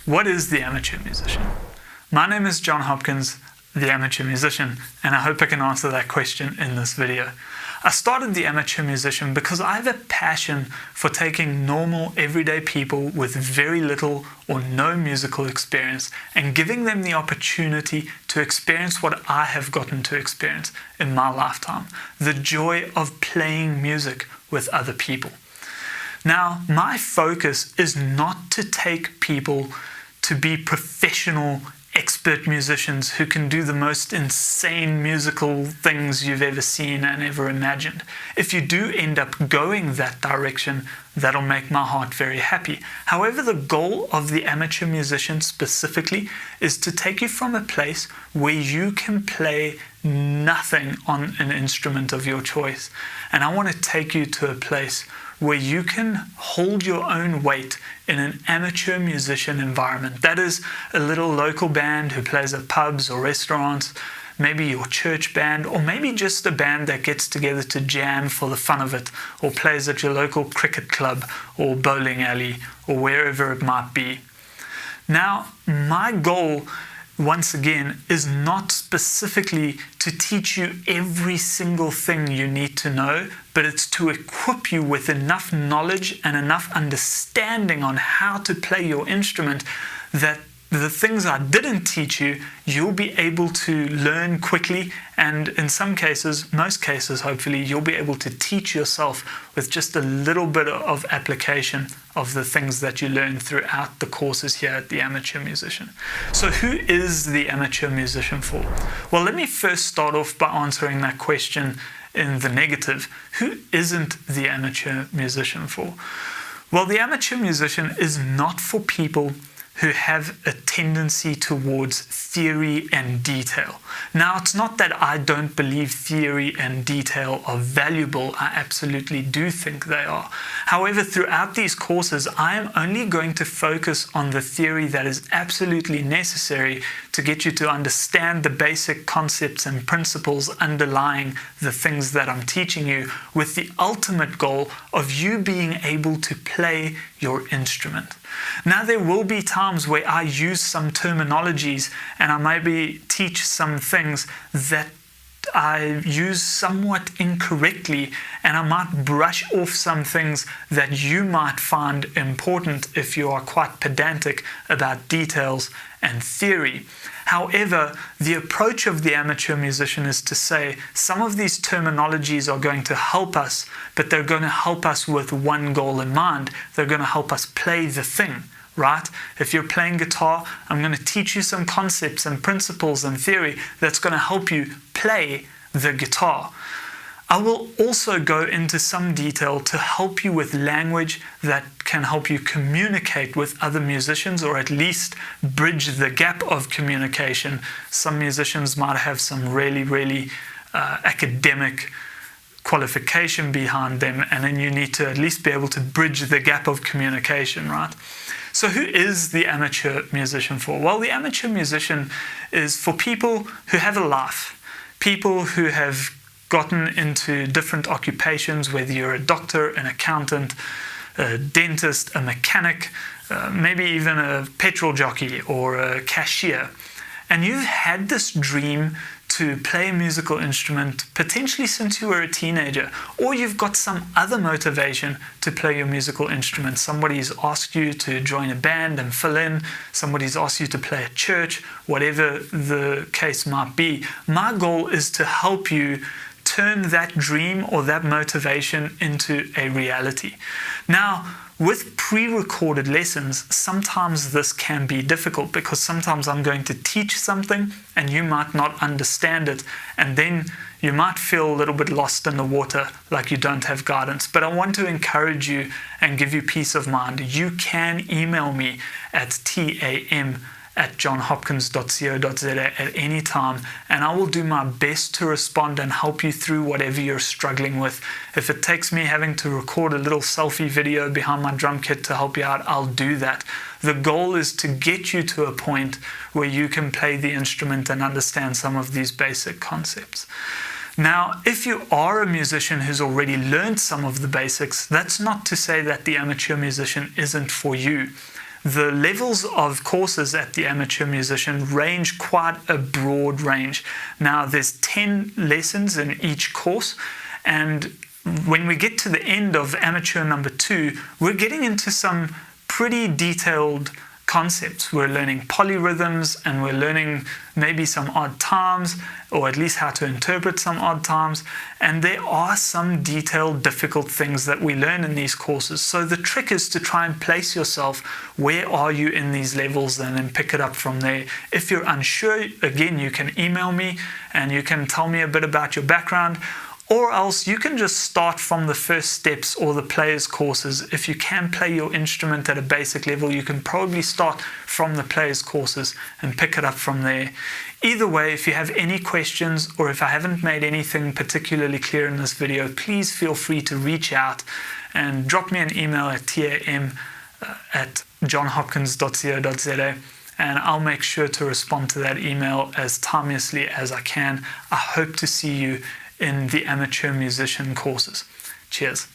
What is the amateur musician? My name is John Hopkins, the amateur musician, and I hope I can answer that question in this video. I started the amateur musician because I have a passion for taking normal, everyday people with very little or no musical experience and giving them the opportunity to experience what I have gotten to experience in my lifetime, the joy of playing music with other people. Now, my focus is not to take people to be professional, expert musicians who can do the most insane musical things you've ever seen and ever imagined. If you do end up going that direction, that'll make my heart very happy. However, the goal of the amateur musician specifically is to take you from a place where you can play nothing on an instrument of your choice. And I want to take you to a place where you can hold your own weight in an amateur musician environment. That is a little local band who plays at pubs or restaurants, maybe your church band, or maybe just a band that gets together to jam for the fun of it, or plays at your local cricket club or bowling alley or wherever it might be. Now, my goal, once again, is not specifically to teach you every single thing you need to know, but it's to equip you with enough knowledge and enough understanding on how to play your instrument that the things I didn't teach you, you'll be able to learn quickly, and in some cases, most cases hopefully, you'll be able to teach yourself with just a little bit of application of the things that you learn throughout the courses here at the Amateur Musician. So who is the amateur musician for? Well, let me first start off by answering that question in the negative. Who isn't the amateur musician for? Well, the amateur musician is not for people who have a tendency towards theory and detail. Now, it's not that I don't believe theory and detail are valuable. I absolutely do think they are. However, throughout these courses, I am only going to focus on the theory that is absolutely necessary to get you to understand the basic concepts and principles underlying the things that I'm teaching you, with the ultimate goal of you being able to play your instrument. Now, there will be times where I use some terminologies and I maybe teach some things that I use somewhat incorrectly, and I might brush off some things that you might find important if you are quite pedantic about details and theory. However, the approach of the amateur musician is to say some of these terminologies are going to help us, but they're going to help us with one goal in mind. They're going to help us play the thing, right? If you're playing guitar, I'm going to teach you some concepts and principles and theory that's going to help you play the guitar. I will also go into some detail to help you with language that can help you communicate with other musicians, or at least bridge the gap of communication. Some musicians might have some really academic qualification behind them, and then you need to at least be able to bridge the gap of communication, right? So who is the amateur musician for? Well, the amateur musician is for people who have a life, people who have gotten into different occupations, whether you're a doctor, an accountant, a dentist, a mechanic, maybe even a petrol jockey or a cashier. And you've had this dream to play a musical instrument potentially since you were a teenager, or you've got some other motivation to play your musical instrument. Somebody's asked you to join a band and fill in, somebody's asked you to play at church, whatever the case might be. My goal is to help you turn that dream or that motivation into a reality. Now, with pre-recorded lessons, sometimes this can be difficult because sometimes I'm going to teach something and you might not understand it, and then you might feel a little bit lost in the water, like you don't have guidance. But I want to encourage you and give you peace of mind. You can email me at tam@johnhopkins.co.za at any time, and I will do my best to respond and help you through whatever you're struggling with. If it takes me having to record a little selfie video behind my drum kit to help you out, I'll do that. The goal is to get you to a point where you can play the instrument and understand some of these basic concepts. Now, if you are a musician who's already learned some of the basics, that's not to say that the amateur musician isn't for you. the levels of courses at the Amateur Musician range quite a broad range. Now, there's 10 lessons in each course, and when we get to the end of Amateur number 2, we're getting into some pretty detailed concepts. We're learning polyrhythms, and we're learning maybe some odd times, or at least how to interpret some odd times. And there are some detailed, difficult things that we learn in these courses. So the trick is to try and place yourself, where are you in these levels, and then pick it up from there. If you're unsure, again, you can email me and you can tell me a bit about your background. Or else you can just start from the first steps or the player's courses. If you can play your instrument at a basic level, you can probably start from the player's courses and pick it up from there. Either way, if you have any questions, or if I haven't made anything particularly clear in this video, please feel free to reach out and drop me an email at tam@johnhopkins.co.za. and I'll make sure to respond to that email as timeously as I can. I hope to see you in the Amateur Musician courses. Cheers.